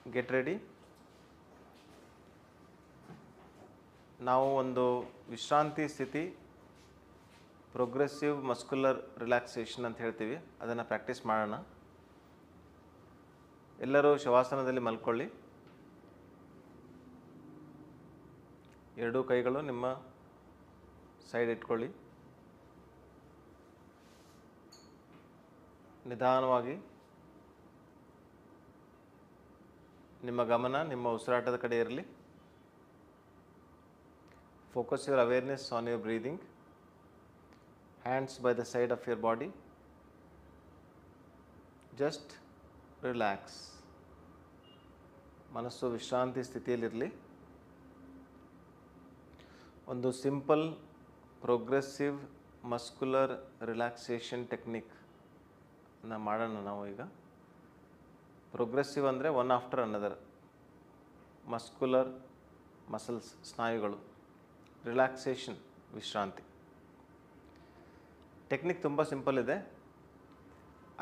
Get ready. ನಾವು ಒಂದು ವಿಶ್ರಾಂತಿ ಸ್ಥಿತಿ, ಪ್ರೋಗ್ರೆಸಿವ್ ಮಸ್ಕ್ಯುಲರ್ ರಿಲ್ಯಾಕ್ಸೇಷನ್ ಅಂತ ಹೇಳ್ತೀವಿ, ಅದನ್ನು ಪ್ರಾಕ್ಟೀಸ್ ಮಾಡೋಣ. ಎಲ್ಲರೂ ಶವಾಸನದಲ್ಲಿ ಮಲ್ಕೊಳ್ಳಿ. ಎರಡೂ ಕೈಗಳು ನಿಮ್ಮ ಸೈಡ್ ಇಟ್ಕೊಳ್ಳಿ. ನಿಧಾನವಾಗಿ ನಿಮ್ಮ ಗಮನ ನಿಮ್ಮ ಉಸಿರಾಟದ ಕಡೆ ಇರಲಿ. Focus your awareness on your breathing. Hands by the side of your body. Just relax. ಮನಸ್ಸು ವಿಶ್ರಾಂತಿ ಸ್ಥಿತಿಯಲ್ಲಿರಲಿ. ಒಂದು simple progressive muscular relaxation technique ಮಾಡೋಣ ನಾವು ಈಗ. ಪ್ರೋಗ್ರೆಸಿವ್ ಅಂದರೆ one after another. Muscular muscles, ಸ್ನಾಯುಗಳು. ರಿಲ್ಯಾಕ್ಸೇಷನ್, ವಿಶ್ರಾಂತಿ. ಟೆಕ್ನಿಕ್ ತುಂಬ ಸಿಂಪಲ್ ಇದೆ.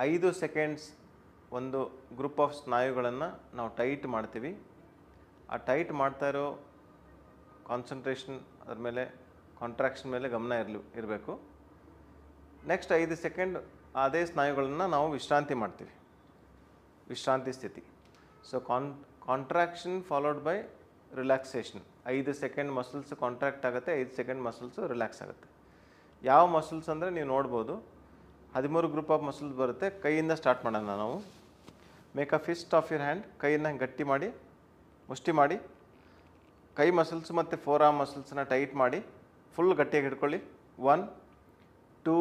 5 ಸೆಕೆಂಡ್ಸ್ ಒಂದು ಗ್ರೂಪ್ ಆಫ್ ಸ್ನಾಯುಗಳನ್ನು ನಾವು ಟೈಟ್ ಮಾಡ್ತೀವಿ. ಆ ಟೈಟ್ ಮಾಡ್ತಾ ಇರೋ ಕಾನ್ಸಂಟ್ರೇಷನ್, ಅದರ ಮೇಲೆ ಕಾಂಟ್ರಾಕ್ಷನ್ ಮೇಲೆ ಗಮನ ಇರಬೇಕು. ನೆಕ್ಸ್ಟ್ 5 ಸೆಕೆಂಡ್ ಅದೇ ಸ್ನಾಯುಗಳನ್ನು ನಾವು ವಿಶ್ರಾಂತಿ ಮಾಡ್ತೀವಿ, ವಿಶ್ರಾಂತಿ ಸ್ಥಿತಿ. So contraction followed by relaxation. 5 second muscles contract ಆಗುತ್ತೆ, 5 ಸೆಕೆಂಡ್ ಮಸಲ್ಸು ರಿಲ್ಯಾಕ್ಸ್ ಆಗುತ್ತೆ. ಯಾವ ಮಸಲ್ಸ್ ಅಂದರೆ ನೀವು ನೋಡ್ಬೋದು, 13 ಗ್ರೂಪ್ ಆಫ್ ಮಸಲ್ಸ್ ಬರುತ್ತೆ. ಕೈಯಿಂದ ಸ್ಟಾರ್ಟ್ ಮಾಡೋಣ ನಾವು. Make a Fist of your hand. ಕೈಯನ್ನು ಗಟ್ಟಿ ಮಾಡಿ, ಮುಷ್ಟಿ ಮಾಡಿ. ಕೈ ಮಸಲ್ಸ್ ಮತ್ತು ಫೋರ್ ಆರ್ಮ್ ಮಸಲ್ಸನ್ನ ಟೈಟ್ ಮಾಡಿ ಫುಲ್ ಗಟ್ಟಿಯಾಗಿ ಹಿಡ್ಕೊಳ್ಳಿ. 1 2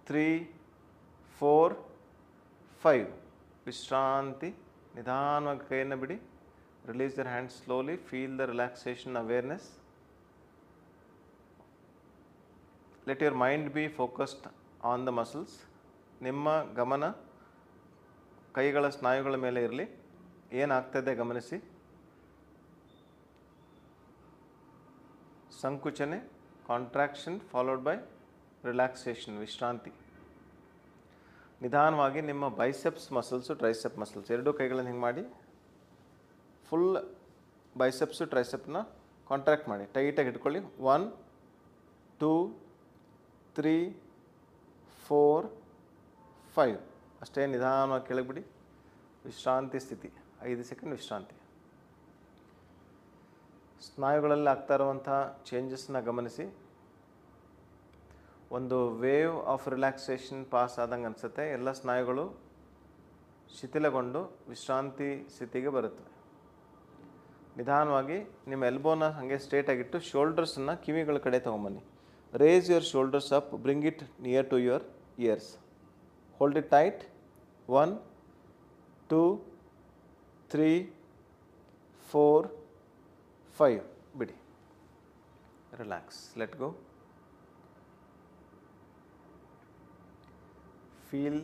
3 4 5. ವಿಶ್ರಾಂತಿ. ನಿಧಾನವಾಗಿ ಕೈಯನ್ನು ಬಿಡಿ. Release your hands slowly. Feel the relaxation awareness. Let your mind be focused on the muscles. ನಿಮ್ಮ ಗಮನ ಕೈಗಳ ಸ್ನಾಯುಗಳ ಮೇಲೆ ಇರಲಿ. ಏನಾಗ್ತದೆ ಗಮನಿಸಿ. ಸಂಕುಚನೆ, ಕಾಂಟ್ರಾಕ್ಷನ್ ಫಾಲೋಡ್ ಬೈ ರಿಲ್ಯಾಕ್ಸೇಷನ್, ವಿಶ್ರಾಂತಿ. ನಿಧಾನವಾಗಿ ನಿಮ್ಮ ಬೈಸೆಪ್ಸ್ ಮಸಲ್ಸು, ಟ್ರೈಸೆಪ್ ಮಸಲ್ಸ್, ಎರಡೂ ಕೈಗಳನ್ನು ಹಿಂಗೆ ಮಾಡಿ ಫುಲ್ ಬೈಸೆಪ್ಸು ಟ್ರೈಸೆಪ್ನ ಕಾಂಟ್ರಾಕ್ಟ್ ಮಾಡಿ ಟೈಟಾಗಿ ಇಟ್ಕೊಳ್ಳಿ. 1 2 3 4 5. ಅಷ್ಟೇ ನಿಧಾನವಾಗಿ ಕೆಳಗೆ ಬಿಡಿ. ವಿಶ್ರಾಂತಿ ಸ್ಥಿತಿ. 5 ಸೆಕೆಂಡ್ ವಿಶ್ರಾಂತಿ. ಸ್ನಾಯುಗಳಲ್ಲಿ ಆಗ್ತಾ ಇರುವಂಥ ಚೇಂಜಸ್ನ ಗಮನಿಸಿ. ಒಂದು ವೇವ್ ಆಫ್ ರಿಲ್ಯಾಕ್ಸೇಷನ್ ಪಾಸ್ ಆದಂಗೆ ಅನಿಸುತ್ತೆ. ಎಲ್ಲ ಸ್ನಾಯುಗಳು ಶಿಥಿಲಗೊಂಡು ವಿಶ್ರಾಂತಿ ಸ್ಥಿತಿಗೆ ಬರುತ್ತವೆ. ನಿಧಾನವಾಗಿ ನಿಮ್ಮ ಎಲ್ಬೋನ ಹಾಗೆ ಸ್ಟ್ರೇಟಾಗಿಟ್ಟು ಶೋಲ್ಡರ್ಸನ್ನು ಕಿವಿಗಳ ಕಡೆ ತೊಗೊಂಬನ್ನಿ. Raise your shoulders up, bring it near to your ears. Hold it tight. 1 2 3 4 5. ಬಿಡಿ. Relax. Let go. Feel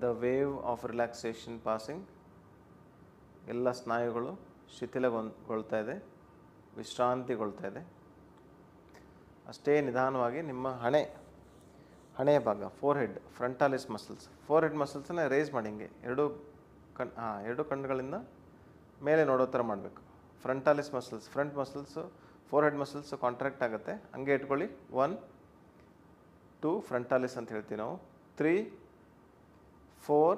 the wave of relaxation passing. ಎಲ್ಲ ಸ್ನಾಯುಗಳು ಶಿಥಿಲಗೊಳ್ತಾ ಇದೆ, ವಿಶ್ರಾಂತಿಗೊಳ್ತಾ ಇದೆ. ಅಷ್ಟೇ ನಿಧಾನವಾಗಿ ನಿಮ್ಮ ಹಣೆಯ ಭಾಗ, ಫೋರ್ಹೆಡ್, ಫ್ರಂಟಾಲಿಸ್ ಮಸಲ್ಸ್, ಫೋರ್ಹೆಡ್ ಮಸಲ್ಸನ್ನು ರೇಸ್ ಮಾಡಿ. ಹಿಂಗೆ ಎರಡು ಕಣ್ಣುಗಳಿಂದ ಮೇಲೆ ನೋಡೋ ಥರ ಮಾಡಬೇಕು. Frontalis muscles, front muscles, forehead muscles contract ಆಗುತ್ತೆ. ಹಂಗೆ ಇಟ್ಕೊಳ್ಳಿ. 1 2 ಫ್ರಂಟಾಲಿಸ್ ಅಂತ ಹೇಳ್ತೀವಿ ನಾವು. 3 4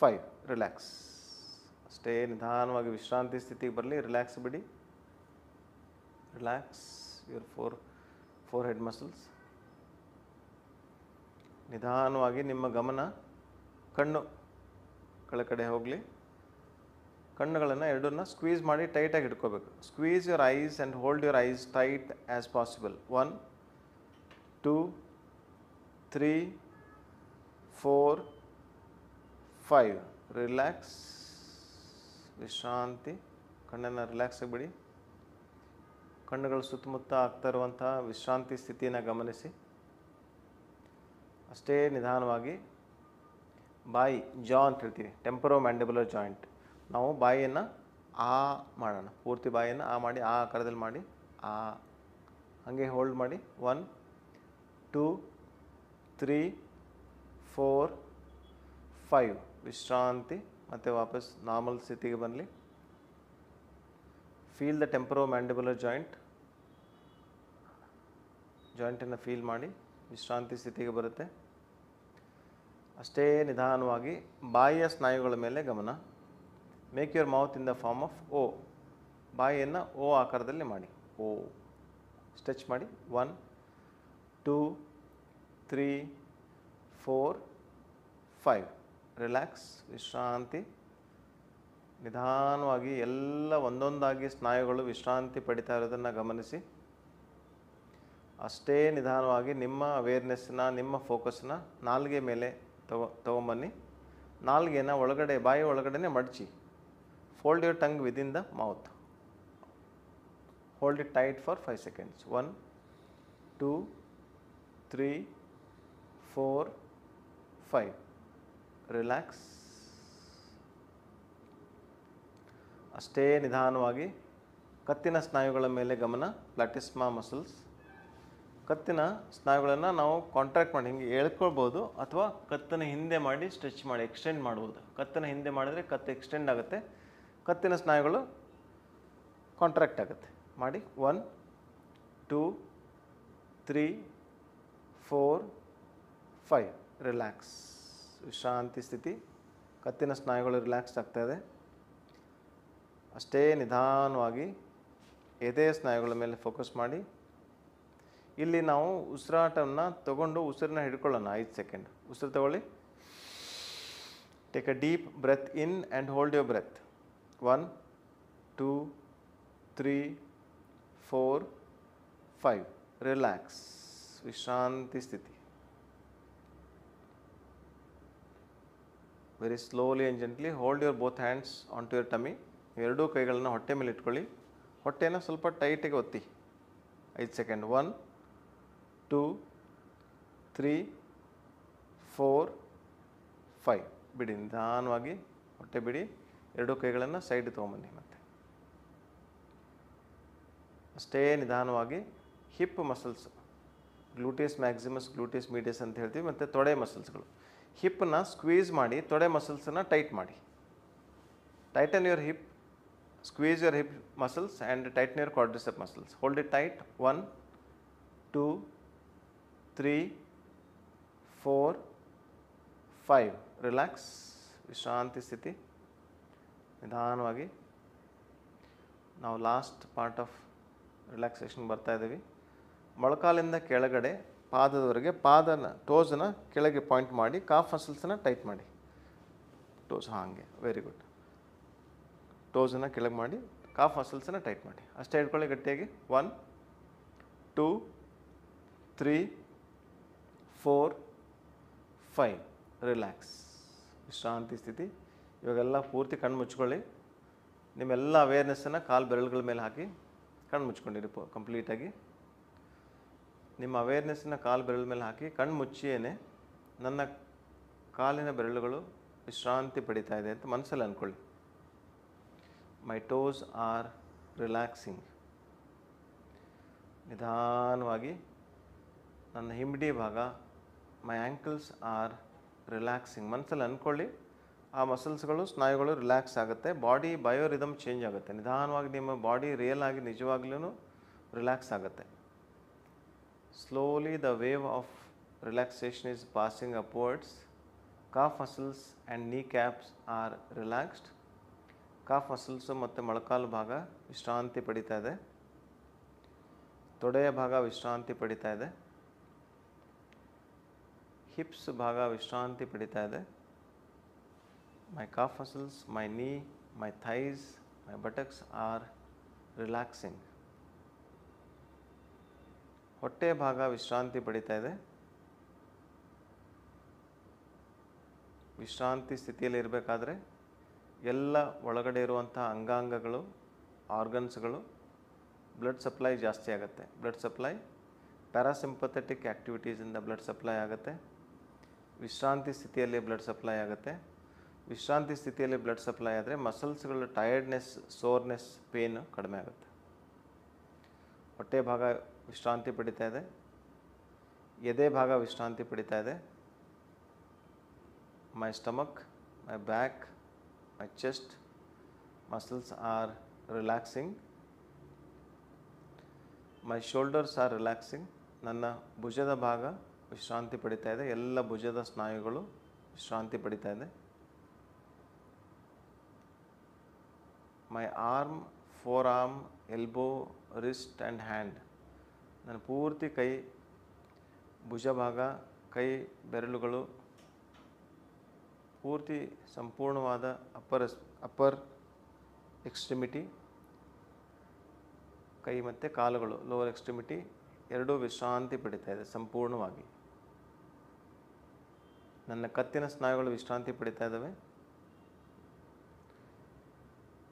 5. ರಿಲ್ಯಾಕ್ಸ್. ಅಷ್ಟೇ ನಿಧಾನವಾಗಿ ವಿಶ್ರಾಂತಿ ಸ್ಥಿತಿಗೆ ಬರಲಿ. ರಿಲ್ಯಾಕ್ಸ್ ಬಿಡಿ. Relax your four head muscles. ನಿಧಾನವಾಗಿ ನಿಮ್ಮ ಗಮನ ಕಣ್ಣುಗಳ ಕಡೆ ಹೋಗಲಿ. ಕಣ್ಣುಗಳನ್ನು ಎರಡನ್ನ ಸ್ಕ್ವೀಸ್ ಮಾಡಿ ಟೈಟಾಗಿ ಹಿಡ್ಕೋಬೇಕು. Squeeze your eyes and hold your eyes tight as possible. 1 2 3 4 5. Relax. ವಿಶ್ರಾಂತಿ. ಕಣ್ಣನ್ನು ರಿಲ್ಯಾಕ್ಸ್ ಆಗಿಬಿಡಿ. ಕಣ್ಣುಗಳು ಸುತ್ತಮುತ್ತ ಆಗ್ತಾ ಇರುವಂಥ ವಿಶ್ರಾಂತಿ ಸ್ಥಿತಿಯನ್ನು ಗಮನಿಸಿ. ಅಷ್ಟೇ ನಿಧಾನವಾಗಿ ಬಾಯಿ, ಜಾ ಅಂತ ಹೇಳ್ತೀವಿ, ಟೆಂಪರೋ ಮ್ಯಾಂಡಿಬುಲರ್ ಜಾಯಿಂಟ್. ನಾವು ಬಾಯಿಯನ್ನು ಆ ಮಾಡೋಣ. ಪೂರ್ತಿ ಬಾಯಿಯನ್ನು ಆ ಮಾಡಿ, ಆ ಆಕಾರದಲ್ಲಿ ಮಾಡಿ, ಆ ಹಾಗೆ ಹೋಲ್ಡ್ ಮಾಡಿ. 1 2 3 4 5. ವಿಶ್ರಾಂತಿ. ಮತ್ತು ವಾಪಸ್ ನಾರ್ಮಲ್ ಸ್ಥಿತಿಗೆ ಬರಲಿ. ಫೀಲ್ ದ ಟೆಂಪರೋಮ್ಯಾಂಡಿಬುಲರ್ ಜಾಯಿಂಟನ್ನು ಫೀಲ್ ಮಾಡಿ ವಿಶ್ರಾಂತಿ ಸ್ಥಿತಿಗೆ ಬರುತ್ತೆ. ಅಷ್ಟೇ ನಿಧಾನವಾಗಿ ಬಾಯಿಯ ಸ್ನಾಯುಗಳ ಮೇಲೆ ಗಮನ. Make your mouth in the form of O. ಬಾಯಿಯನ್ನು ಓ ಆಕಾರದಲ್ಲಿ ಮಾಡಿ. ಓ ಸ್ಟ್ರೆಚ್ ಮಾಡಿ. 1 2 3 4 5. ರಿಲ್ಯಾಕ್ಸ್. ವಿಶ್ರಾಂತಿ. ನಿಧಾನವಾಗಿ ಎಲ್ಲ ಒಂದೊಂದಾಗಿ ಸ್ನಾಯುಗಳು ವಿಶ್ರಾಂತಿ ಪಡಿತಾ ಇರೋದನ್ನು ಗಮನಿಸಿ. ಅಷ್ಟೇ ನಿಧಾನವಾಗಿ ನಿಮ್ಮ ಅವೇರ್ನೆಸ್ನ, ನಿಮ್ಮ ಫೋಕಸ್ನ ನಾಲಿಗೆ ಮೇಲೆ ತೊಗೊಂಬನ್ನಿ. ನಾಲಿಗೆನ ಒಳಗಡೆ, ಬಾಯಿ ಒಳಗಡೆ ಮಡಚಿ. Fold your tongue within the mouth. Hold it tight for 5 seconds. 1 2 3 4 5. Relax. ಅಷ್ಟೇ ನಿಧಾನವಾಗಿ ಕತ್ತಿನ ಸ್ನಾಯುಗಳ ಮೇಲೆ ಗಮನ. ಪ್ಲಾಟಿಸ್ಮಾ ಮಸಲ್ಸ್. ಕತ್ತಿನ ಸ್ನಾಯುಗಳನ್ನು ನಾವು ಕಾಂಟ್ರಾಕ್ಟ್ ಮಾಡಿ ಹಿಂಗೆ ಎಳ್ಕೊಳ್ಬೋದು, ಅಥವಾ ಕತ್ತನ ಹಿಂದೆ ಮಾಡಿ ಸ್ಟ್ರೆಚ್ ಮಾಡಿ ಎಕ್ಸ್ಟೆಂಡ್ ಮಾಡ್ಬೋದು. ಕತ್ತನ ಹಿಂದೆ ಮಾಡಿದರೆ ಕತ್ತು ಎಕ್ಸ್ಟೆಂಡ್ ಆಗುತ್ತೆ, ಕತ್ತಿನ ಸ್ನಾಯುಗಳು ಕಾಂಟ್ರಾಕ್ಟ್ ಆಗುತ್ತೆ. ಮಾಡಿ. 1 2 3 4 5. ರಿಲ್ಯಾಕ್ಸ್. ವಿಶ್ರಾಂತಿ ಸ್ಥಿತಿ. ಕತ್ತಿನ ಸ್ನಾಯುಗಳು ರಿಲ್ಯಾಕ್ಸ್ ಆಗ್ತಾಯಿದೆ. ಅಷ್ಟೇ ನಿಧಾನವಾಗಿ ಎದೆಯ ಸ್ನಾಯುಗಳ ಮೇಲೆ ಫೋಕಸ್ ಮಾಡಿ. ಇಲ್ಲಿ ನಾವು ಉಸಿರಾಟವನ್ನು ತಗೊಂಡು ಉಸಿರನ್ನ ಹಿಡ್ಕೊಳ್ಳೋಣ. 5 ಸೆಕೆಂಡ್ ಉಸಿರು ತಗೊಳ್ಳಿ. Take a deep breath in and hold your breath. 1 2 3 4 5. Relax. ವಿಶ್ರಾಂತಿ ಸ್ಥಿತಿ. Very slowly and gently hold your both hands on to your tummy. ಎರಡೂ ಕೈಗಳನ್ನು ಹೊಟ್ಟೆ ಮೇಲೆ ಇಟ್ಕೊಳ್ಳಿ. ಹೊಟ್ಟೆನ ಸ್ವಲ್ಪ ಟೈಟಿಗೆ ಒತ್ತಿ. 5 ಸೆಕೆಂಡ್. 1 2 3 4 5. ಬಿಡಿ. ನಿಧಾನವಾಗಿ ಹೊಟ್ಟೆ ಬಿಡಿ. ಎರಡೂ ಕೈಗಳನ್ನು ಸೈಡ್ ತೊಗೊಂಬನ್ನಿ. ಮತ್ತೆ ಅಷ್ಟೇ ನಿಧಾನವಾಗಿ ಹಿಪ್ ಮಸಲ್ಸ್, ಗ್ಲೂಟಿಯಸ್ ಮ್ಯಾಕ್ಸಿಮಸ್, ಗ್ಲೂಟಿಯಸ್ ಮೀಡಿಯಸ್ ಅಂತ ಹೇಳ್ತೀವಿ, ಮತ್ತು ತೊಡೆ ಮಸಲ್ಸ್ಗಳು. ಹಿಪ್ಪನ್ನ ಸ್ಕ್ವೀಸ್ ಮಾಡಿ ತೊಡೆ ಮಸಲ್ಸನ್ನು ಟೈಟ್ ಮಾಡಿ. Tighten your hip. Squeeze your hip muscles and tighten your quadricep muscles. Hold it tight. 1 2 3 4 5. Relax. ವಿಶ್ರಾಂತಿ ಸ್ಥಿತಿ. ನಿಧಾನವಾಗಿ ನಾವು ಲಾಸ್ಟ್ ಪಾರ್ಟ್ ಆಫ್ ರಿಲ್ಯಾಕ್ಸೇಷನ್ ಬರ್ತಾ ಇದ್ದೀವಿ. ಮೊಳಕಾಲಿಂದ ಕೆಳಗಡೆ ಪಾದದವರೆಗೆ ಟೋಸನ್ನು ಕೆಳಗೆ ಪಾಯಿಂಟ್ ಮಾಡಿ ಕಾಫ್ ಮಸಲ್ಸನ್ನು ಟೈಟ್ ಮಾಡಿ. ಟೋಸ್ ಹಾಗೆ. Very good. ಟೋಸನ್ನು ಕೆಳಗೆ ಮಾಡಿ ಕಾಫ್ ಮಸಲ್ಸನ್ನು ಟೈಟ್ ಮಾಡಿ. ಅಷ್ಟೇ ಹಿಡ್ಕೊಳ್ಳಿ ಗಟ್ಟಿಯಾಗಿ. 1 2 3 4 5. ರಿಲ್ಯಾಕ್ಸ್. ವಿಶ್ರಾಂತಿ ಸ್ಥಿತಿ. ಇವಾಗೆಲ್ಲ ಪೂರ್ತಿ ಕಣ್ಣು ಮುಚ್ಕೊಳ್ಳಿ. ನಿಮ್ಮೆಲ್ಲ ಅವೇರ್ನೆಸ್ಸನ್ನು ಕಾಲು ಬೆರಳುಗಳ ಮೇಲೆ ಹಾಕಿ ಕಣ್ಣು ಮುಚ್ಕೊಂಡಿರಿ ಕಂಪ್ಲೀಟಾಗಿ. ನಿಮ್ಮ ಅವೇರ್ನೆಸ್ಸನ್ನು ಕಾಲು ಬೆರಳ ಮೇಲೆ ಹಾಕಿ ಕಣ್ಣು ಮುಚ್ಚಿಯೇ ನನ್ನ ಕಾಲಿನ ಬೆರಳುಗಳು ವಿಶ್ರಾಂತಿ ಪಡಿತಾ ಇದೆ ಅಂತ ಮನಸ್ಸಲ್ಲಿ ಅಂದ್ಕೊಳ್ಳಿ. ಮೈ ಟೋಸ್ ಆರ್ ರಿಲ್ಯಾಕ್ಸಿಂಗ್. ನಿಧಾನವಾಗಿ ನನ್ನ ಹಿಂಬಡಿ ಭಾಗ, ಮೈ ಆ್ಯಂಕಲ್ಸ್ ಆರ್ ರಿಲ್ಯಾಕ್ಸಿಂಗ್. ಮನಸ್ಸಲ್ಲಿ ಅಂದ್ಕೊಳ್ಳಿ. ಆ ಮಸಲ್ಸ್ಗಳು, ಸ್ನಾಯುಗಳು ರಿಲ್ಯಾಕ್ಸ್ ಆಗುತ್ತೆ. ಬಾಡಿ ಬಯೋ ರಿದಮ್ ಚೇಂಜ್ ಆಗುತ್ತೆ. ನಿಧಾನವಾಗಿ ನಿಮ್ಮ ಬಾಡಿ ರಿಯಲ್ ಆಗಿ ನಿಜವಾಗ್ಲೂ ರಿಲ್ಯಾಕ್ಸ್ ಆಗುತ್ತೆ. Slowly the wave of relaxation is passing upwards. Calf muscles and knee caps are relaxed. Calf muscles ಮತ್ತು ಮೊಳಕಾಲು ಭಾಗ ವಿಶ್ರಾಂತಿ ಪಡಿತಾ ಇದೆ. ತೊಡೆಯ ಭಾಗ ವಿಶ್ರಾಂತಿ ಪಡಿತಾ ಇದೆ. ಹಿಪ್ಸ್ ಭಾಗ ವಿಶ್ರಾಂತಿ ಪಡಿತಾ ಇದೆ. ಮೈ ಕಾಫ್ ಮಸಲ್ಸ್, ಮೈ ನೀ, ಮೈ ಥೈಸ್, ಮೈ ಬಟಕ್ಸ್ ಆರ್ ರಿಲ್ಯಾಕ್ಸಿಂಗ್. ಹೊಟ್ಟೆ ಭಾಗ ವಿಶ್ರಾಂತಿ ಪಡಿತಾ ಇದೆ. ವಿಶ್ರಾಂತಿ ಸ್ಥಿತಿಯಲ್ಲಿ ಇರಬೇಕಾದ್ರೆ ಎಲ್ಲ ಒಳಗಡೆ ಇರುವಂಥ ಅಂಗಾಂಗಗಳು, ಆರ್ಗನ್ಸ್ಗಳು, ಬ್ಲಡ್ ಸಪ್ಲೈ ಜಾಸ್ತಿ ಆಗುತ್ತೆ. ಬ್ಲಡ್ ಸಪ್ಲೈ, ಪ್ಯಾರಾಸಿಂಪಥೆಟಿಕ್ ಆ್ಯಕ್ಟಿವಿಟೀಸಿಂದ ಬ್ಲಡ್ ಸಪ್ಲೈ ಆಗುತ್ತೆ. ವಿಶ್ರಾಂತಿ ಸ್ಥಿತಿಯಲ್ಲಿ ಬ್ಲಡ್ ಸಪ್ಲೈ ಆಗುತ್ತೆ. ವಿಶ್ರಾಂತಿ ಸ್ಥಿತಿಯಲ್ಲಿ ಬ್ಲಡ್ ಸಪ್ಲೈ ಆದರೆ ಮಸಲ್ಸ್ಗಳ ಟಯರ್ಡ್ನೆಸ್, ಸೋರ್ನೆಸ್, ಪೇನು ಕಡಿಮೆ ಆಗುತ್ತೆ. ಹೊಟ್ಟೆ ಭಾಗ ವಿಶ್ರಾಂತಿ ಪಡಿತಾ ಇದೆ. ಎದೆ ಭಾಗ ವಿಶ್ರಾಂತಿ ಪಡಿತಾ ಇದೆ. My stomach, my back, My chest muscles are relaxing. My shoulders are relaxing. ನನ್ನ ಭುಜದ ಭಾಗ ವಿಶ್ರಾಂತಿ ಪಡಿತಾ ಇದೆ. ಎಲ್ಲ ಭುಜದ ಸ್ನಾಯುಗಳು ವಿಶ್ರಾಂತಿ ಪಡಿತಾ ಇದೆ. My arm, forearm, elbow, wrist and hand. ನನ್ನ ಪೂರ್ತಿ ಕೈ, ಭುಜ ಭಾಗ, ಕೈ ಬೆರಳುಗಳು ಪೂರ್ತಿ ಸಂಪೂರ್ಣವಾದ ಅಪ್ಪರ್ ಎಕ್ಸ್ಟ್ರಿಮಿಟಿ, ಕೈ ಮತ್ತು ಕಾಲುಗಳು ಲೋವರ್ ಎಕ್ಸ್ಟ್ರಿಮಿಟಿ ಎರಡೂ ವಿಶ್ರಾಂತಿ ಪಡಿತಾ ಇದೆ ಸಂಪೂರ್ಣವಾಗಿ. ನನ್ನ ಕತ್ತಿನ ಸ್ನಾಯುಗಳು ವಿಶ್ರಾಂತಿ ಪಡಿತಾ ಇದ್ದಾವೆ.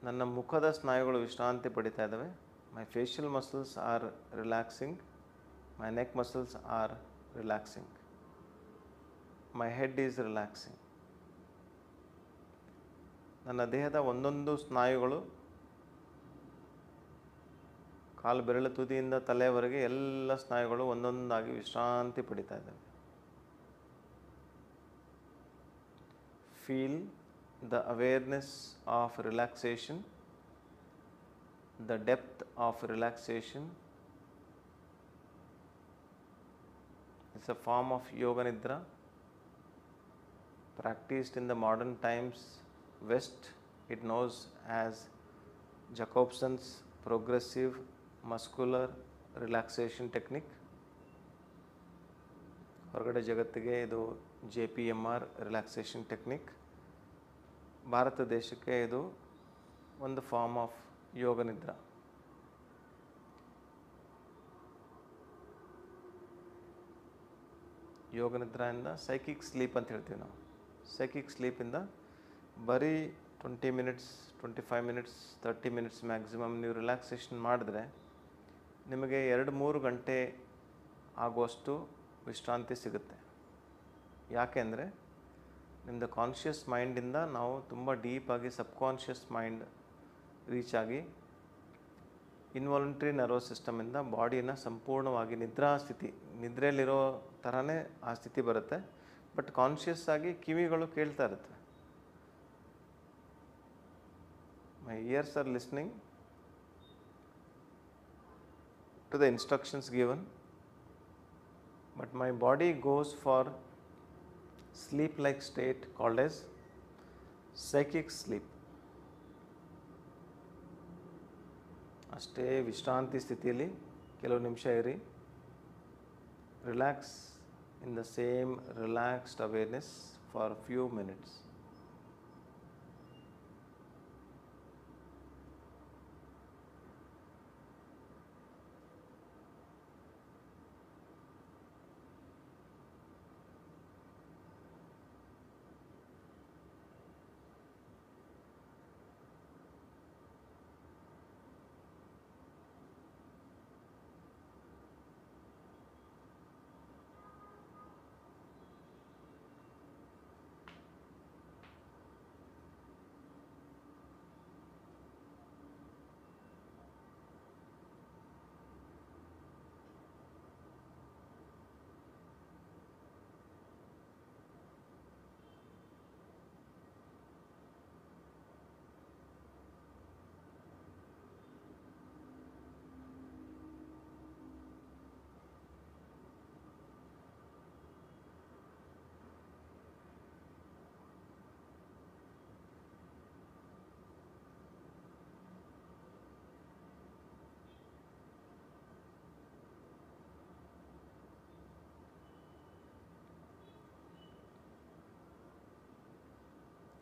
ನನ್ನ ಮುಖದ ಸ್ನಾಯುಗಳು ವಿಶ್ರಾಂತಿ ಪಡಿತಾ ಇದ್ದಾವೆ. My facial muscles are relaxing. My neck muscles are relaxing. My head is relaxing. ನನ್ನ ದೇಹದ ಒಂದೊಂದು ಸ್ನಾಯುಗಳು ಕಾಲು ಬೆರಳು ತುದಿಯಿಂದ ತಲೆಯವರೆಗೆ ಎಲ್ಲ ಸ್ನಾಯುಗಳು ಒಂದೊಂದಾಗಿ ವಿಶ್ರಾಂತಿ ಪಡಿತಾ ಇದ್ದಾವೆ. Feel the awareness of relaxation, the depth of relaxation. It's a form of yoga nidra practiced in the modern times. West, it knows as Jacobson's progressive muscular relaxation technique. ಹೊರಗಡೆ ಜಗತ್ತಿಗೆ ಇದು JPMR ರಿಲ್ಯಾಕ್ಸೇಷನ್ ಟೆಕ್ನಿಕ್. ಭಾರತ ದೇಶಕ್ಕೆ ಇದು ಒಂದು form of ಯೋಗ ನಿದ್ರಾ. ಯೋಗ ನಿದ್ರಾಯಿಂದ psychic sleep ಅಂತ ಹೇಳ್ತೀವಿ ನಾವು. ಸೈಕಿಕ್ ಸ್ಲೀಪಿಂದ ಬರೀ 20 ಮಿನಿಟ್ಸ್, 25 ಮಿನಿಟ್ಸ್, 30 ಮಿನಿಟ್ಸ್ ಮ್ಯಾಕ್ಸಿಮಮ್ ನೀವು ರಿಲ್ಯಾಕ್ಸೇಷನ್ ಮಾಡಿದ್ರೆ ನಿಮಗೆ 2-3 ಗಂಟೆ ಆಗುವಷ್ಟು ವಿಶ್ರಾಂತಿ ಸಿಗುತ್ತೆ. ಯಾಕೆಂದರೆ ನಿಮ್ಮದು ಕಾನ್ಷಿಯಸ್ ಮೈಂಡಿಂದ ನಾವು ತುಂಬ ಡೀಪಾಗಿ ಸಬ್ಕಾನ್ಷಿಯಸ್ ಮೈಂಡ್ ರೀಚ್ ಆಗಿ ಇನ್ವಾಲಂಟ್ರಿ ನರ್ವಸ್ ಸಿಸ್ಟಮಿಂದ ಬಾಡಿನ ಸಂಪೂರ್ಣವಾಗಿ ನಿದ್ರಾ ಸ್ಥಿತಿ, ನಿದ್ರೆಯಲ್ಲಿರೋ ಥರನೇ ಆ ಸ್ಥಿತಿ ಬರುತ್ತೆ. ಬಟ್ ಕಾನ್ಷಿಯಸ್ ಆಗಿ ಕಿವಿಗಳು ಕೇಳ್ತಾ ಇರುತ್ತೆ. My ears are listening to the instructions given, but my body goes for sleep-like state called as psychic sleep. ಅಷ್ಟೇ ವಿಶ್ರಾಂತಿ ಸ್ಥಿತಿಯಲ್ಲಿ ಕೆಲವು ನಿಮಿಷ ಇರಿ. Relax in the same relaxed awareness for few minutes.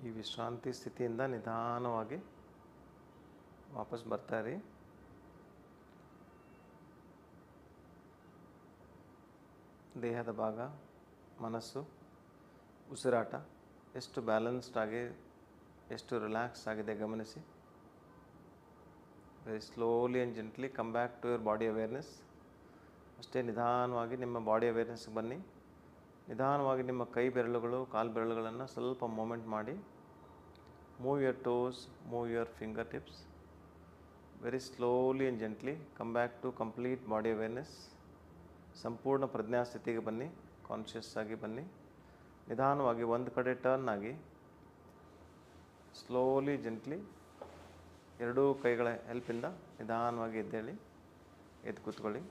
ಈ ವಿಶ್ರಾಂತಿ ಸ್ಥಿತಿಯಿಂದ ನಿಧಾನವಾಗಿ ವಾಪಸ್ ಬರ್ತಾಯಿರಿ. ದೇಹದ ಭಾಗ, ಮನಸ್ಸು, ಉಸಿರಾಟ ಎಷ್ಟು ಬ್ಯಾಲೆನ್ಸ್ಡ್ ಆಗಿ, ಎಷ್ಟು ರಿಲ್ಯಾಕ್ಸ್ ಆಗಿದೆ ಗಮನಿಸಿ. Very slowly and gently come back to your body awareness. ಅಷ್ಟೇ ನಿಧಾನವಾಗಿ ನಿಮ್ಮ ಬಾಡಿ ಅವೇರ್ನೆಸ್ಗೆ ಬನ್ನಿ. ನಿಧಾನವಾಗಿ ನಿಮ್ಮ ಕೈ ಬೆರಳುಗಳು, ಕಾಲು ಬೆರಳುಗಳನ್ನು ಸ್ವಲ್ಪ ಮೂಮೆಂಟ್ ಮಾಡಿ. Move your toes, move your finger tips. Very slowly and gently come back to complete body awareness. ಸಂಪೂರ್ಣ ಪ್ರಜ್ಞಾಸ್ಥಿತಿಗೆ ಬನ್ನಿ, ಕಾನ್ಷಿಯಸ್ ಆಗಿ ಬನ್ನಿ. ನಿಧಾನವಾಗಿ ಒಂದು ಕಡೆ ಟರ್ನ್ ಆಗಿ ಸ್ಲೋಲಿ ಜೆಂಟ್ಲಿ ಎರಡೂ ಕೈಗಳ ಹೆಲ್ಪಿಂದ ನಿಧಾನವಾಗಿ ಎದ್ದೇಳಿ, ಎದ್ದು ಕೂತ್ಕೊಳ್ಳಿ.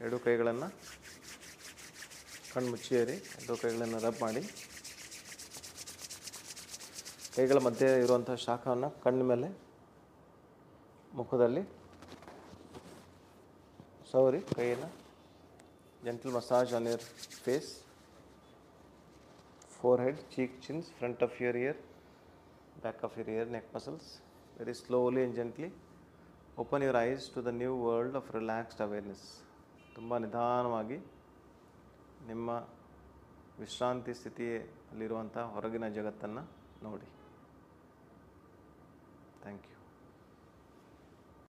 ಎರಡೂ ಕೈಗಳನ್ನು ಕಣ್ಣು ಮುಚ್ಚಿರಿ, ಎರಡೂ ಕೈಗಳನ್ನು ರಬ್ ಮಾಡಿ, ಕೈಗಳ ಮಧ್ಯೆ ಇರುವಂಥ ಶಾಖವನ್ನು ಕಣ್ಣ ಮೇಲೆ, ಮುಖದಲ್ಲಿ ಸವರಿ. ಕೈಯನ್ನು gentle massage on your face, forehead, cheek, chins, front of your ear, back of your ear, neck muscles. Very slowly and gently open your eyes to the new world of relaxed awareness. ತುಂಬ ನಿಧಾನವಾಗಿ ನಿಮ್ಮ ವಿಶ್ರಾಂತಿ ಸ್ಥಿತಿಯಲ್ಲಿರುವಂಥ ಹೊರಗಿನ ಜಗತ್ತನ್ನು ನೋಡಿ. Thank you.